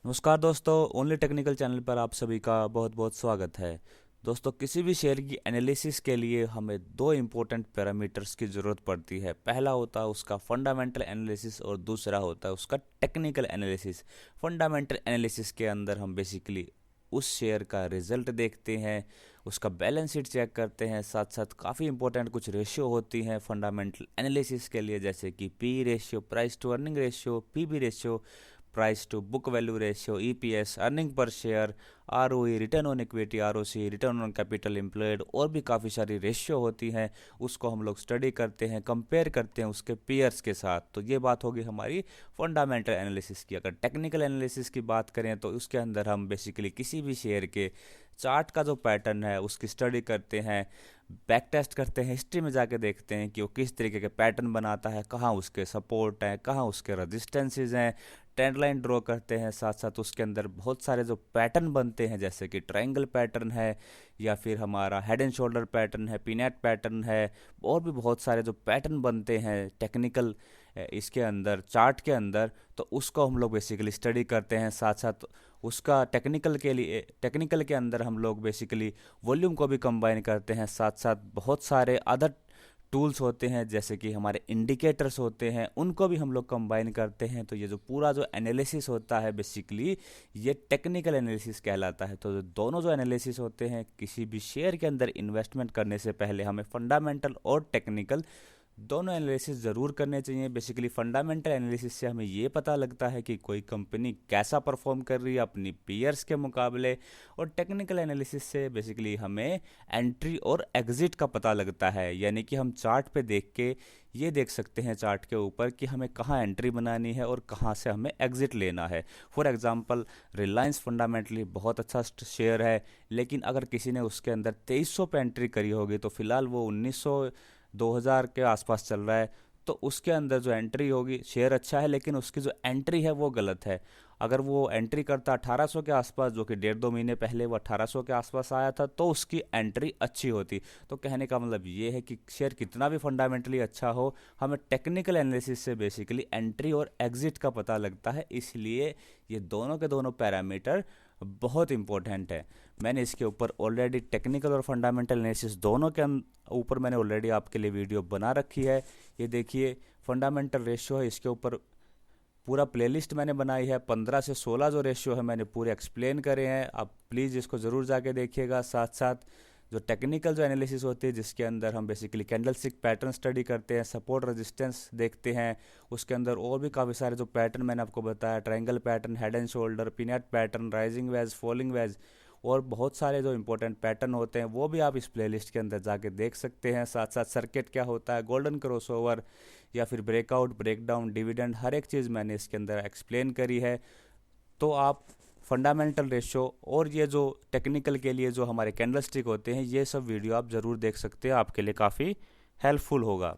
नमस्कार दोस्तों, only technical channel पर आप सभी का बहुत बहुत स्वागत है। दोस्तों, किसी भी शेयर की एनालिसिस के लिए हमें दो इम्पोर्टेंट पैरामीटर्स की ज़रूरत पड़ती है। पहला होता है उसका फंडामेंटल एनालिसिस और दूसरा होता है उसका टेक्निकल एनालिसिस। फंडामेंटल एनालिसिस के अंदर हम बेसिकली उस शेयर का रिजल्ट देखते हैं, उसका बैलेंस शीट चेक करते हैं, साथ साथ काफ़ी इंपॉर्टेंट कुछ रेशियो होती हैं फंडामेंटल एनालिसिस के लिए, जैसे कि P ratio, price to earning ratio, PB ratio, price to book value ratio, EPS, earning per share, ROE, return on equity, ROC, return on capital employed, और भी काफ़ी सारी रेशियो होती हैं। उसको हम लोग स्टडी करते हैं, कंपेयर करते हैं उसके पीयर्स के साथ। तो ये बात होगी हमारी फंडामेंटल एनालिसिस की। अगर टेक्निकल एनालिसिस की बात करें तो उसके अंदर हम बेसिकली किसी भी शेयर के चार्ट का जो पैटर्न है उसकी स्टडी करते हैं, बैक टेस्ट करते हैं, हिस्ट्री में जाके देखते हैं कि वो किस तरीके के पैटर्न बनाता है, कहाँ उसके सपोर्ट हैं, कहाँ उसके रेजिस्टेंसेज हैं, ट्रेंड लाइन ड्रॉ करते हैं। साथ साथ उसके अंदर बहुत सारे जो पैटर्न बनते हैं, जैसे कि ट्रायंगल पैटर्न है, या फिर हमारा हेड एंड शोल्डर पैटर्न है, पीनैट पैटर्न है, और भी बहुत सारे जो पैटर्न बनते हैं टेक्निकल इसके अंदर, चार्ट के अंदर, तो उसको हम लोग बेसिकली स्टडी करते हैं। साथ साथ उसका टेक्निकल के अंदर हम लोग बेसिकली वॉल्यूम को भी कंबाइन करते हैं। साथ साथ बहुत सारे अदर टूल्स होते हैं, जैसे कि हमारे इंडिकेटर्स होते हैं, उनको भी हम लोग कंबाइन करते हैं। तो ये जो पूरा जो एनालिसिस होता है बेसिकली ये टेक्निकल एनालिसिस कहलाता है। तो दोनों जो एनालिसिस होते हैं, किसी भी शेयर के अंदर इन्वेस्टमेंट करने से पहले हमें फंडामेंटल और टेक्निकल दोनों एनालिसिस ज़रूर करने चाहिए। बेसिकली फंडामेंटल एनालिसिस से हमें ये पता लगता है कि कोई कंपनी कैसा परफॉर्म कर रही है अपनी पीयर्स के मुकाबले, और टेक्निकल एनालिसिस से बेसिकली हमें एंट्री और एग्जिट का पता लगता है। यानी कि हम चार्ट पे देख के ये देख सकते हैं चार्ट के ऊपर कि हमें कहाँ एंट्री बनानी है और कहाँ से हमें एग्जिट लेना है। फॉर एग्जांपल, रिलायंस फंडामेंटली बहुत अच्छा शेयर है, लेकिन अगर किसी ने उसके अंदर 2300 पे एंट्री करी होगी, तो फिलहाल वो 1900 2000 के आसपास चल रहा है, तो उसके अंदर जो एंट्री होगी, शेयर अच्छा है लेकिन उसकी जो एंट्री है वो गलत है। अगर वो एंट्री करता 1800 के आसपास, जो कि 1.5-2 महीने पहले वो 1800 के आसपास आया था, तो उसकी एंट्री अच्छी होती। तो कहने का मतलब ये है कि शेयर कितना भी फंडामेंटली अच्छा हो, हमें टेक्निकल एनालिसिस से बेसिकली एंट्री और एग्जिट का पता लगता है। इसलिए ये दोनों के दोनों पैरामीटर बहुत इंपॉर्टेंट है। मैंने इसके ऊपर ऑलरेडी टेक्निकल और फंडामेंटल एनालिसिस दोनों के ऊपर मैंने ऑलरेडी आपके लिए वीडियो बना रखी है। ये देखिए, फंडामेंटल रेशियो है, इसके ऊपर पूरा प्लेलिस्ट मैंने बनाई है। 15 से 16 जो रेशियो है मैंने पूरे एक्सप्लेन करे हैं, आप प्लीज़ इसको ज़रूर जाके देखिएगा। साथ साथ जो टेक्निकल जो एनालिसिस होती है, जिसके अंदर हम बेसिकली कैंडलस्टिक पैटर्न स्टडी करते हैं, सपोर्ट रेजिस्टेंस देखते हैं, उसके अंदर और भी काफ़ी सारे जो पैटर्न मैंने आपको बताया, triangle pattern, head and shoulder, pennant pattern, rising wedge, falling wedge, और बहुत सारे जो इंपॉर्टेंट पैटर्न होते हैं वो भी आप इस प्लेलिस्ट के अंदर जाके देख सकते हैं। साथ साथ सर्किट क्या होता है, गोल्डन क्रॉसओवर, या फिर ब्रेकआउट, ब्रेकडाउन, डिविडेंड, हर एक चीज़ मैंने इसके अंदर एक्सप्लेन करी है। तो आप फंडामेंटल रेशो और ये जो टेक्निकल के लिए जो हमारे कैंडलस्टिक होते हैं, ये सब वीडियो आप ज़रूर देख सकते हैं, आपके लिए काफ़ी हेल्पफुल होगा।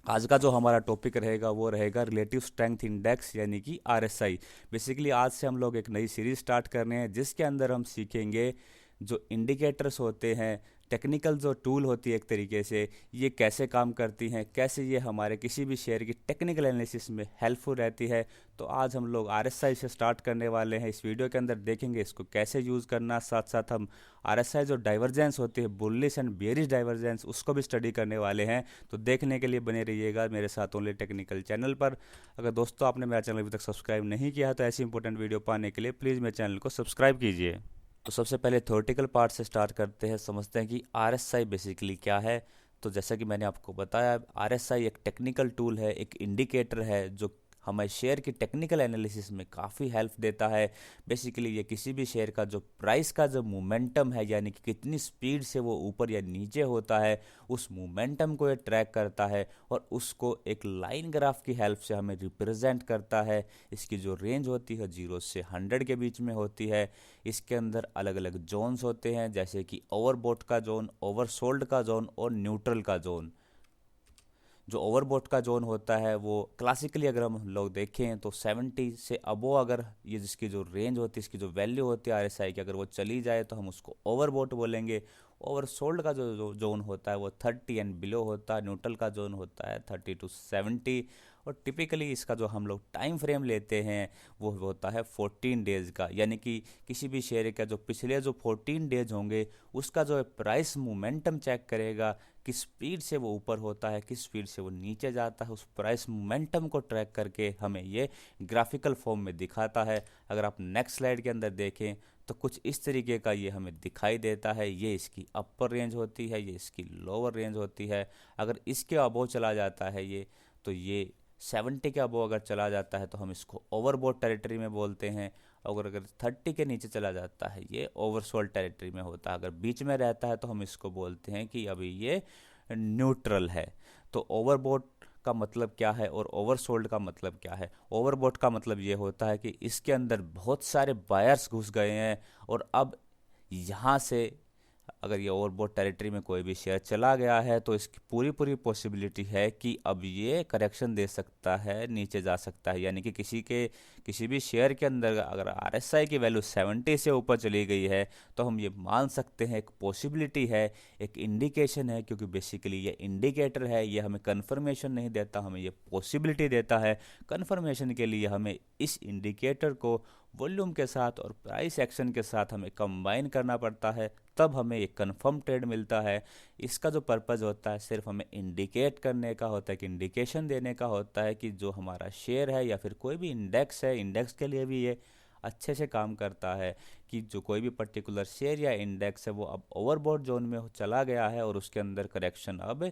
आज का जो हमारा टॉपिक रहेगा वो रहेगा रिलेटिव स्ट्रेंथ इंडेक्स, यानी कि आरएसआई। बेसिकली आज से हम लोग एक नई सीरीज स्टार्ट कर रहे हैं, जिसके अंदर हम सीखेंगे जो इंडिकेटर्स होते हैं, टेक्निकल जो टूल होती है एक तरीके से, ये कैसे काम करती हैं, कैसे ये हमारे किसी भी शेयर की टेक्निकल एनालिसिस में हेल्पफुल रहती है। तो आज हम लोग आरएसआई से स्टार्ट करने वाले हैं। इस वीडियो के अंदर देखेंगे इसको कैसे यूज़ करना। साथ साथ हम आरएसआई जो डाइवर्जेंस होती है, बुलिश एंड बेरिश डाइवर्जेंस, उसको भी स्टडी करने वाले हैं। तो देखने के लिए बने रहिएगा मेरे साथ ओनली टेक्निकल चैनल पर। अगर दोस्तों आपने मेरा चैनल अभी तक सब्सक्राइब नहीं किया है, तो ऐसी इंपॉर्टेंट वीडियो पाने के लिए प्लीज़ मेरे चैनल को सब्सक्राइब कीजिए। तो सबसे पहले थ्योरेटिकल पार्ट से स्टार्ट करते हैं, समझते हैं कि आरएसआई बेसिकली क्या है। तो जैसा कि मैंने आपको बताया, आरएसआई एक टेक्निकल टूल है, एक इंडिकेटर है जो हमें शेयर की टेक्निकल एनालिसिस में काफ़ी हेल्प देता है। बेसिकली ये किसी भी शेयर का जो प्राइस का जो मोमेंटम है, यानी कि कितनी स्पीड से वो ऊपर या नीचे होता है, उस मोमेंटम को ये ट्रैक करता है और उसको एक लाइन ग्राफ की हेल्प से हमें रिप्रेजेंट करता है। इसकी जो रेंज होती है 0 से 100 के बीच में होती है। इसके अंदर अलग अलग जोन्स होते हैं, जैसे कि ओवरबॉट का जोन, ओवरसोल्ड का जोन और न्यूट्रल का जोन। जो ओवरबॉट का जोन होता है वो क्लासिकली अगर हम लोग देखें तो 70 से अबो, अगर ये जिसकी जो रेंज होती है, इसकी जो वैल्यू होती है आरएसआई की, अगर वो चली जाए तो हम उसको ओवरबॉट बोलेंगे। ओवरसोल्ड का जो जोन होता है वो 30 एंड बिलो होता है। न्यूट्रल का जोन होता है 30 टू 70, और टिपिकली इसका जो हम लोग टाइम फ्रेम लेते हैं वो होता है 14 डेज़ का, यानी कि किसी भी शेयर का जो पिछले जो 14 डेज होंगे उसका जो प्राइस मोमेंटम चेक करेगा, किस स्पीड से वो ऊपर होता है, किस स्पीड से वो नीचे जाता है, उस प्राइस मोमेंटम को ट्रैक करके हमें ये ग्राफिकल फॉर्म में दिखाता है। अगर आप नेक्स्ट स्लाइड के अंदर देखें तो कुछ इस तरीके का ये हमें दिखाई देता है। ये इसकी अपर रेंज होती है, ये इसकी लोअर रेंज होती है। अगर इसके अबोव चला जाता है ये, तो ये 70 के अबोव अगर चला जाता है तो हम इसको ओवरबॉट टेरिटरी में बोलते हैं। अगर 30 के नीचे चला जाता है ये ओवरसोल्ड टेरिटरी में होता है। अगर बीच में रहता है तो हम इसको बोलते हैं कि अभी ये न्यूट्रल है। तो ओवरबॉट का मतलब क्या है और ओवरसोल्ड का मतलब क्या है? ओवरबॉट का मतलब ये होता है कि इसके अंदर बहुत सारे बायर्स घुस गए हैं और अब यहाँ से अगर ये ओवरबॉट टेरिटरी में कोई भी शेयर चला गया है तो इसकी पूरी पूरी पॉसिबिलिटी है कि अब ये करेक्शन दे सकता है, नीचे जा सकता है। यानी कि किसी भी शेयर के अंदर अगर आरएसआई की वैल्यू 70 से ऊपर चली गई है तो हम ये मान सकते हैं, एक पॉसिबिलिटी है, एक इंडिकेशन है, क्योंकि बेसिकली ये इंडिकेटर है, ये हमें कन्फर्मेशन नहीं देता, हमें ये पॉसिबिलिटी देता है। कन्फर्मेशन के लिए हमें इस इंडिकेटर को वॉल्यूम के साथ और प्राइस एक्शन के साथ हमें कंबाइन करना पड़ता है, तब हमें एक कंफर्म ट्रेड मिलता है। इसका जो पर्पज़ होता है सिर्फ हमें इंडिकेट करने का होता है, कि इंडिकेशन देने का होता है कि जो हमारा शेयर है या फिर कोई भी इंडेक्स है, इंडेक्स के लिए भी ये अच्छे से काम करता है कि जो कोई भी पर्टिकुलर शेयर या इंडेक्स है वो अब ओवरबॉट जोन में चला गया है और उसके अंदर करेक्शन अब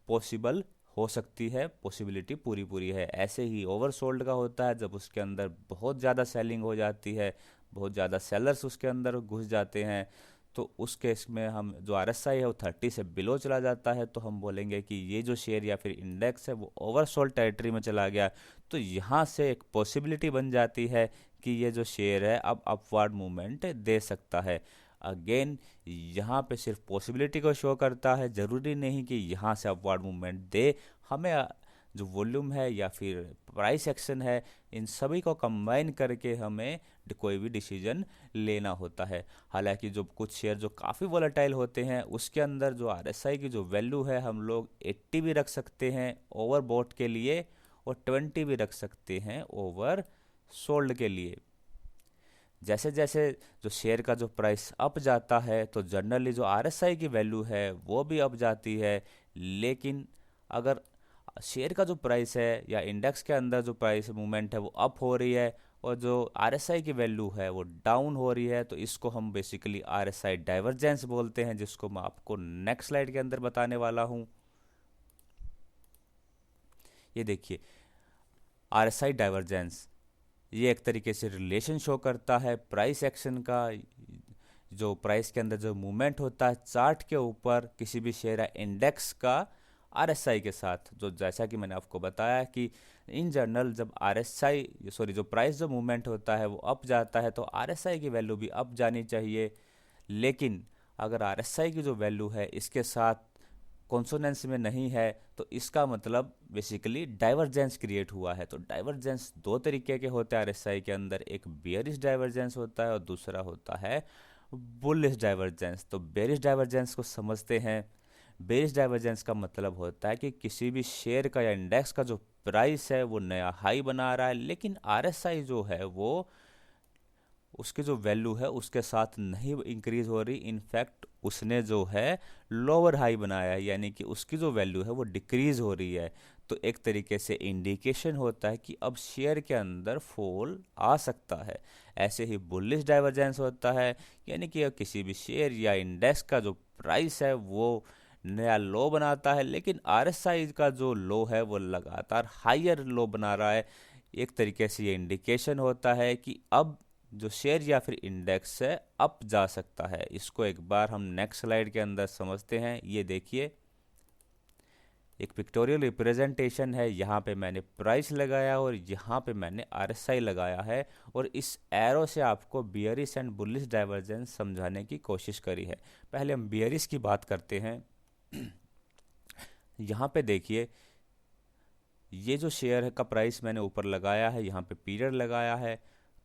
पॉसिबल हो सकती है, पॉसिबिलिटी पूरी पूरी है। ऐसे ही ओवरसोल्ड का होता है जब उसके अंदर बहुत ज़्यादा सेलिंग हो जाती है, बहुत ज़्यादा सेलर्स उसके अंदर घुस जाते हैं, तो उस केस में हम जो आरएसआई है वो 30 से बिलो चला जाता है तो हम बोलेंगे कि ये जो शेयर या फिर इंडेक्स है वो ओवरसोल्ड टेरिटरी में चला गया। तो यहाँ से एक पॉसिबिलिटी बन जाती है कि ये जो शेयर है अब अपवर्ड मूवमेंट दे सकता है। अगेन यहाँ पे सिर्फ पॉसिबिलिटी को शो करता है, ज़रूरी नहीं कि यहाँ से अपवर्ड मूवमेंट दे। हमें जो वॉल्यूम है या फिर प्राइस एक्शन है, इन सभी को कंबाइन करके हमें कोई भी डिसीजन लेना होता है। हालांकि जो कुछ शेयर जो काफ़ी वोलेटाइल होते हैं उसके अंदर जो आरएसआई की जो वैल्यू है हम लोग 80 भी रख सकते हैं ओवरबॉट के लिए और 20 भी रख सकते हैं ओवर सोल्ड के लिए। जैसे जैसे जो शेयर का जो प्राइस अप जाता है तो जनरली जो आरएसआई की वैल्यू है वो भी अप जाती है। लेकिन अगर शेयर का जो प्राइस है या इंडेक्स के अंदर जो प्राइस मूवमेंट है वो अप हो रही है और जो आरएसआई की वैल्यू है वो डाउन हो रही है, तो इसको हम बेसिकली आरएसआई डाइवर्जेंस बोलते हैं, जिसको मैं आपको नेक्स्ट स्लाइड के अंदर बताने वाला हूँ। ये देखिए आरएसआई डाइवर्जेंस, ये एक तरीके से रिलेशन शो करता है प्राइस एक्शन का। जो प्राइस के अंदर जो मूवमेंट होता है चार्ट के ऊपर किसी भी शेयर या इंडेक्स का आरएसआई के साथ, जो जैसा कि मैंने आपको बताया कि इन जनरल जब जो प्राइस जो मूवमेंट होता है वो अप जाता है तो आरएसआई की वैल्यू भी अप जानी चाहिए। लेकिन अगर आरएसआई की जो वैल्यू है इसके साथ कॉन्सोनेंस में नहीं है तो इसका मतलब बेसिकली डाइवर्जेंस क्रिएट हुआ है। तो डाइवर्जेंस दो तरीके के होते हैं आरएसआई के अंदर, एक बेयरिश डाइवर्जेंस होता है और दूसरा होता है बुलिश डाइवर्जेंस। तो बेयरिश डाइवर्जेंस को समझते हैं। बेयरिश डाइवर्जेंस का मतलब होता है कि किसी भी शेयर का या इंडेक्स का जो प्राइस है वो नया हाई बना रहा है, लेकिन आरएसआई जो है वो उसकी जो वैल्यू है उसके साथ नहीं इंक्रीज हो रही, इनफैक्ट उसने जो है लोअर हाई बनाया है, यानी कि उसकी जो वैल्यू है वो डिक्रीज हो रही है। तो एक तरीके से इंडिकेशन होता है कि अब शेयर के अंदर फॉल आ सकता है। ऐसे ही बुलिश डाइवर्जेंस होता है, यानी कि किसी भी शेयर या इंडेक्स का जो प्राइस है वो नया लो बनाता है, लेकिन आरएसआई का जो लो है वो लगातार हायर लो बना रहा है। एक तरीके से ये इंडिकेशन होता है कि अब जो शेयर या फिर इंडेक्स है अप जा सकता है। इसको एक बार हम नेक्स्ट स्लाइड के अंदर समझते हैं। ये देखिए एक पिक्टोरियल रिप्रेजेंटेशन है, यहाँ पे मैंने प्राइस लगाया और यहाँ पे मैंने आरएसआई लगाया है और इस एरो से आपको बियरिश एंड बुलिश डाइवर्जेंस समझाने की कोशिश करी है। पहले हम बियरिश की बात करते हैं। यहाँ पे देखिए ये जो शेयर का प्राइस मैंने ऊपर लगाया है, यहाँ पे पीरियड लगाया है,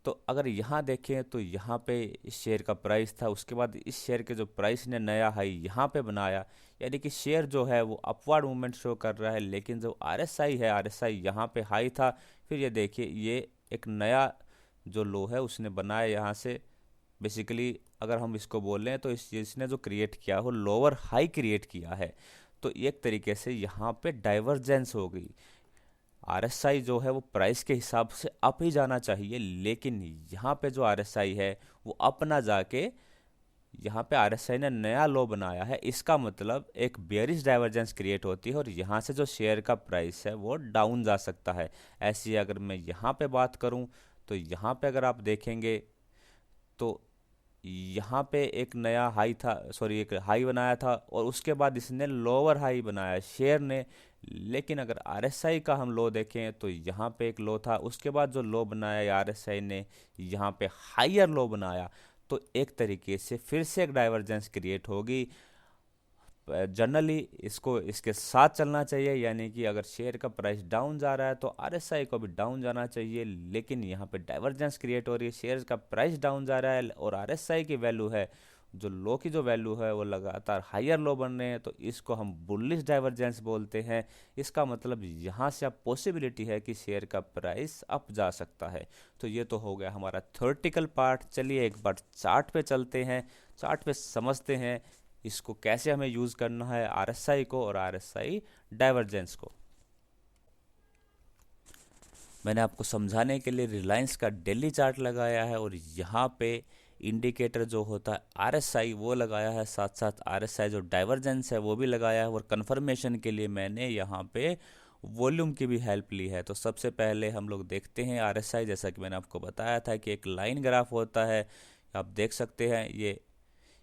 तो अगर यहाँ देखें तो यहाँ पे इस शेयर का प्राइस था, उसके बाद इस शेयर के जो प्राइस ने नया हाई यहाँ पे बनाया, यानी कि शेयर जो है वो अपवर्ड मूवमेंट शो कर रहा है। लेकिन जो आरएसआई है, आरएसआई यहाँ पे हाई था, फिर ये देखिए ये एक नया जो लो है उसने बनाया यहाँ से। बेसिकली अगर हम इसको बोलें तो इसने जो क्रिएट किया वो लोअर हाई क्रिएट किया है। तो एक तरीके से यहाँ पे डाइवर्जेंस हो गई। आरएसआई जो है वो प्राइस के हिसाब से अप ही जाना चाहिए, लेकिन यहाँ पे जो आरएसआई है वो अप ना जाके यहाँ पे आरएसआई ने नया लो बनाया है। इसका मतलब एक बेयरिश डाइवर्जेंस क्रिएट होती है और यहाँ से जो शेयर का प्राइस है वो डाउन जा सकता है। ऐसी अगर मैं यहाँ पे बात करूँ तो यहाँ पे अगर आप देखेंगे तो यहाँ पे एक नया हाई था, सॉरी एक हाई बनाया था और उसके बाद इसने लोअर हाई बनाया शेयर ने। लेकिन अगर आरएसआई का हम लो देखें तो यहाँ पे एक लो था, उसके बाद जो लो बनाया आरएसआई ने यहाँ पे हायर लो बनाया। तो एक तरीके से फिर से एक डाइवर्जेंस क्रिएट होगी। जनरली इसको इसके साथ चलना चाहिए, यानी कि अगर शेयर का प्राइस डाउन जा रहा है तो आरएसआई को भी डाउन जाना चाहिए। लेकिन यहाँ पे डाइवर्जेंस क्रिएट हो रही है, शेयर का प्राइस डाउन जा रहा है और आरएसआई की वैल्यू है, जो लो की जो वैल्यू है वो लगातार हायर लो बन रहे हैं। तो इसको हम बुलिश डाइवर्जेंस बोलते हैं। इसका मतलब यहाँ से अब पॉसिबिलिटी है कि शेयर का प्राइस अप जा सकता है। तो ये तो हो गया हमारा थ्योरेटिकल पार्ट। चलिए एक बार चार्ट पे चलते हैं, चार्ट पे समझते हैं इसको कैसे हमें यूज़ करना है, आरएसआई को और आरएसआई डाइवर्जेंस को। मैंने आपको समझाने के लिए रिलायंस का डेली चार्ट लगाया है और यहाँ पे इंडिकेटर जो होता है आरएसआई वो लगाया है, साथ साथ आरएसआई जो डाइवर्जेंस है वो भी लगाया है। और कंफर्मेशन के लिए मैंने यहाँ पे वॉल्यूम की भी हेल्प ली है। तो सबसे पहले हम लोग देखते हैं आरएसआई। जैसा कि मैंने आपको बताया था कि एक लाइन ग्राफ होता है, आप देख सकते हैं ये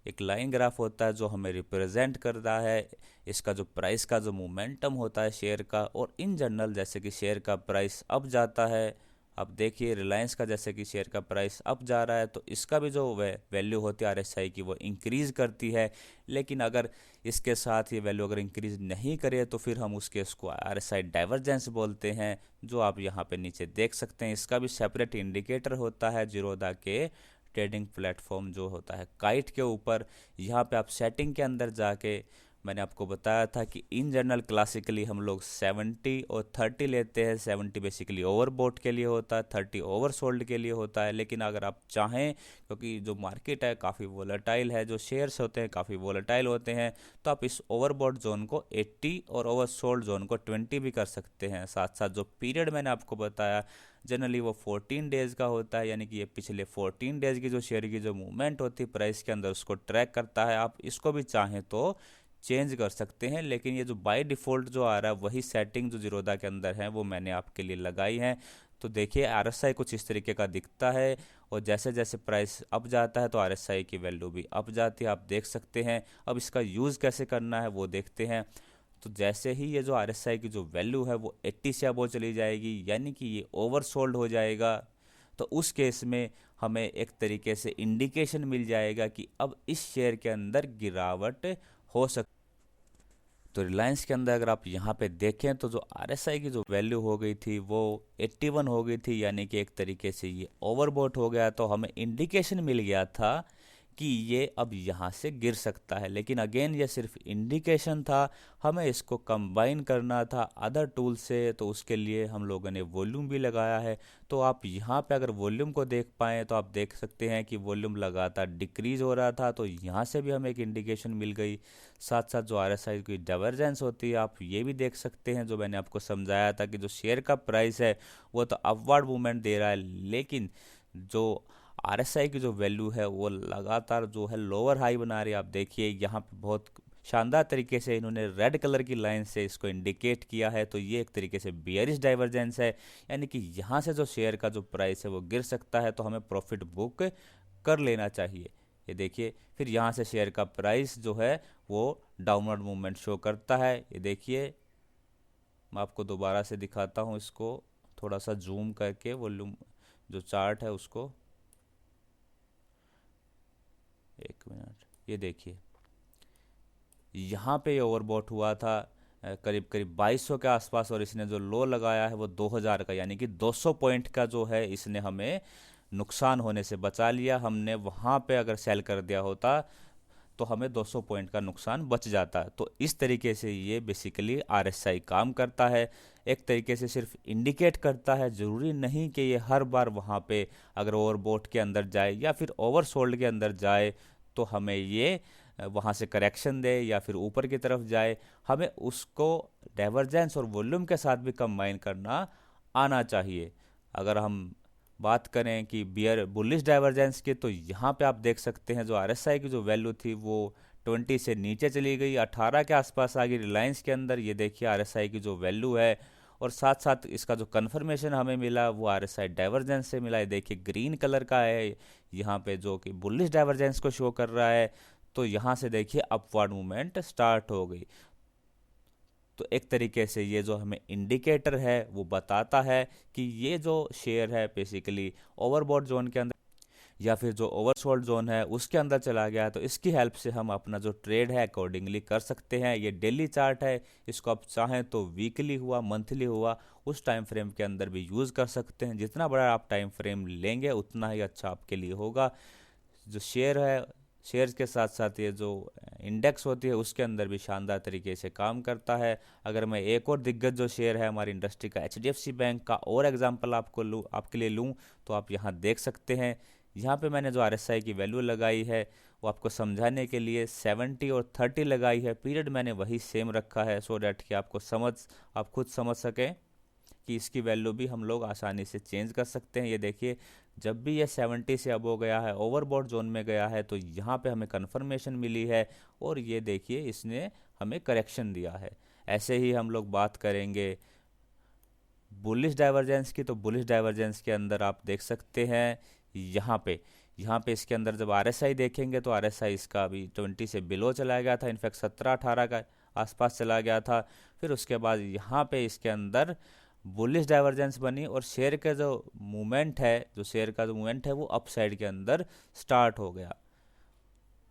एक लाइन ग्राफ होता है जो हमें रिप्रेजेंट करता है इसका जो प्राइस का जो मोमेंटम होता है शेयर का। और इन जनरल जैसे कि शेयर का प्राइस अप जाता है, अब देखिए रिलायंस का जैसे कि शेयर का प्राइस अप जा रहा है तो इसका भी जो वैल्यू होती है आरएसआई की वो इंक्रीज़ करती है। लेकिन अगर इसके साथ ये वैल्यू अगर इंक्रीज़ नहीं करे तो फिर हम उसके उसको आरएसआई डाइवर्जेंस बोलते हैं, जो आप यहाँ पे नीचे देख सकते हैं। इसका भी सेपरेट इंडिकेटर होता है जीरोधा के ट्रेडिंग प्लेटफॉर्म जो होता है काइट के ऊपर। यहाँ पे आप सेटिंग के अंदर जाके मैंने आपको बताया था कि इन जनरल क्लासिकली हम लोग 70 और 30 लेते हैं। 70 बेसिकली ओवरबॉट के लिए होता है, 30 ओवरसोल्ड के लिए होता है। लेकिन अगर आप चाहें, क्योंकि जो मार्केट है काफ़ी वोलेटाइल है, जो शेयर्स होते हैं काफ़ी वोलेटाइल होते हैं, तो आप इस ओवरबॉट जोन को 80 और ओवरसोल्ड जोन को 20 भी कर सकते हैं। साथ साथ जो पीरियड मैंने आपको बताया जनरली वो 14 डेज़ का होता है, यानी कि ये पिछले 14 डेज़ की जो शेयर की जो मूवमेंट होती है प्राइस के अंदर उसको ट्रैक करता है। आप इसको भी चाहें तो चेंज कर सकते हैं, लेकिन ये जो बाय डिफ़ॉल्ट जो आ रहा है वही सेटिंग जो जीरोधा के अंदर है वो मैंने आपके लिए लगाई है। तो देखिए आरएसआई कुछ इस तरीके का दिखता है और जैसे जैसे प्राइस अप जाता है तो आरएसआई की वैल्यू भी अप जाती है, आप देख सकते हैं। अब इसका यूज़ कैसे करना है वो देखते हैं। तो जैसे ही ये जो आरएसआई की जो वैल्यू है वो 80 से अबव चली जाएगी, यानी कि ये ओवरसोल्ड हो जाएगा, तो उस केस में हमें एक तरीके से इंडिकेशन मिल जाएगा कि अब इस शेयर के अंदर गिरावट हो सकती। तो रिलायंस के अंदर अगर आप यहाँ पे देखें तो जो आरएसआई की जो वैल्यू हो गई थी वो 81 हो गई थी, यानी कि एक तरीके से ये ओवरबॉट हो गया। तो हमें इंडिकेशन मिल गया था कि ये अब यहाँ से गिर सकता है। लेकिन अगेन ये सिर्फ इंडिकेशन था, हमें इसको कंबाइन करना था अदर टूल से, तो उसके लिए हम लोगों ने वॉल्यूम भी लगाया है। तो आप यहाँ पे अगर वॉल्यूम को देख पाएँ तो आप देख सकते हैं कि वॉल्यूम लगातार डिक्रीज हो रहा था, तो यहाँ से भी हमें एक इंडिकेशन मिल गई। साथ साथ जो आरएसआई की डाइवर्जेंस होती है आप ये भी देख सकते हैं, जो मैंने आपको समझाया था कि जो शेयर का प्राइस है वो तो अपवर्ड मूवमेंट दे रहा है, लेकिन जो आरएसआई की जो वैल्यू है वो लगातार जो है लोअर हाई बना रही है। आप देखिए यहाँ पे बहुत शानदार तरीके से इन्होंने रेड कलर की लाइन से इसको इंडिकेट किया है। तो ये एक तरीके से बियरिश डाइवर्जेंस है, यानी कि यहाँ से जो शेयर का जो प्राइस है वो गिर सकता है, तो हमें प्रॉफिट बुक कर लेना चाहिए। ये देखिए फिर यहाँ से शेयर का प्राइस जो है वो डाउनवर्ड मूवमेंट शो करता है। ये देखिए मैं आपको दोबारा से दिखाता हूँ, इसको थोड़ा सा जूम करके वॉल्यूम जो चार्ट है उसको, एक मिनट, ये देखिए यहाँ पे ये ओवरबॉट हुआ था करीब करीब 2200 के आसपास, और इसने जो लो लगाया है वो 2000 का, यानी कि 200 पॉइंट का जो है इसने हमें नुकसान होने से बचा लिया हमने। वहाँ पे अगर सेल कर दिया होता तो हमें 200 पॉइंट का नुकसान बच जाता। तो इस तरीके से ये बेसिकली आरएसआई काम करता है। एक तरीके से सिर्फ इंडिकेट करता है, ज़रूरी नहीं कि ये हर बार वहाँ पे अगर ओवरबॉट के अंदर जाए या फिर ओवरसोल्ड के अंदर जाए तो हमें ये वहाँ से करेक्शन दे या फिर ऊपर की तरफ जाए। हमें उसको डाइवर्जेंस और वॉल्यूम के साथ भी कंबाइन करना आना चाहिए। अगर हम बात करें कि बियर बुलिश डाइवर्जेंस की, तो यहाँ पे आप देख सकते हैं जो आरएसआई की जो वैल्यू थी वो 20 से नीचे चली गई, 18 के आसपास आ गई रिलायंस के अंदर। ये देखिए आरएसआई की जो वैल्यू है, और साथ साथ इसका जो कन्फर्मेशन हमें मिला वो आरएसआई डाइवर्जेंस से मिला। ये देखिए ग्रीन कलर का है यहाँ पे, जो कि बुलिश डाइवर्जेंस को शो कर रहा है। तो यहाँ से देखिए अपवर्ड मूवमेंट स्टार्ट हो गई। तो एक तरीके से ये जो हमें इंडिकेटर है वो बताता है कि ये जो शेयर है बेसिकली ओवरबॉट जोन के अंदर या फिर जो ओवरसोल्ड जोन है उसके अंदर चला गया है। तो इसकी हेल्प से हम अपना जो ट्रेड है अकॉर्डिंगली कर सकते हैं। ये डेली चार्ट है, इसको आप चाहें तो वीकली हुआ, मंथली हुआ, उस टाइम फ्रेम के अंदर भी यूज़ कर सकते हैं। जितना बड़ा आप टाइम फ्रेम लेंगे उतना ही अच्छा आपके लिए होगा। जो शेयर है, शेयर्स के साथ साथ ये जो इंडेक्स होती है उसके अंदर भी शानदार तरीके से काम करता है। अगर मैं एक और दिग्गज जो शेयर है हमारी इंडस्ट्री का एचडीएफसी बैंक का और एग्जांपल आपके लिए लूँ तो आप यहाँ देख सकते हैं। यहाँ पे मैंने जो आरएसआई की वैल्यू लगाई है वो आपको समझाने के लिए 70 और 30 लगाई है। पीरियड मैंने वही सेम रखा है सो डैट कि आप खुद समझ सकें कि इसकी वैल्यू भी हम लोग आसानी से चेंज कर सकते हैं। ये देखिए जब भी ये 70 से अब हो गया है, ओवरबॉट जोन में गया है, तो यहाँ पे हमें कन्फर्मेशन मिली है और ये देखिए इसने हमें करेक्शन दिया है। ऐसे ही हम लोग बात करेंगे बुलिश डाइवर्जेंस की। तो बुलिश डाइवर्जेंस के अंदर आप देख सकते हैं यहाँ पे इसके अंदर जब आरएसआई देखेंगे तो आरएसआई इसका अभी 20 से बिलो चला गया था, इनफैक्ट 17-18 का आसपास चला गया था। फिर उसके बाद यहाँ पे इसके अंदर बुलिश डाइवर्जेंस बनी और शेयर का जो मूवमेंट है वो अपसाइड के अंदर स्टार्ट हो गया।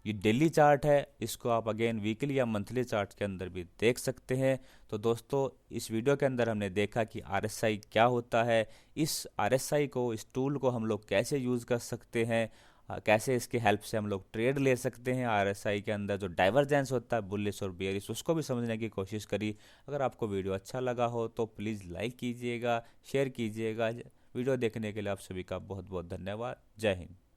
ये डेली चार्ट है, इसको आप अगेन वीकली या मंथली चार्ट के अंदर भी देख सकते हैं। तो दोस्तों इस वीडियो के अंदर हमने देखा कि आरएसआई क्या होता है, इस आरएसआई को, इस टूल को हम लोग कैसे यूज़ कर सकते हैं, कैसे इसकी हेल्प से हम लोग ट्रेड ले सकते हैं। आरएसआई के अंदर जो डाइवर्जेंस होता है बुलिश और बेयरिश उसको भी समझने की कोशिश करी। अगर आपको वीडियो अच्छा लगा हो तो प्लीज़ लाइक कीजिएगा, शेयर कीजिएगा। वीडियो देखने के लिए आप सभी का बहुत बहुत धन्यवाद। जय हिंद।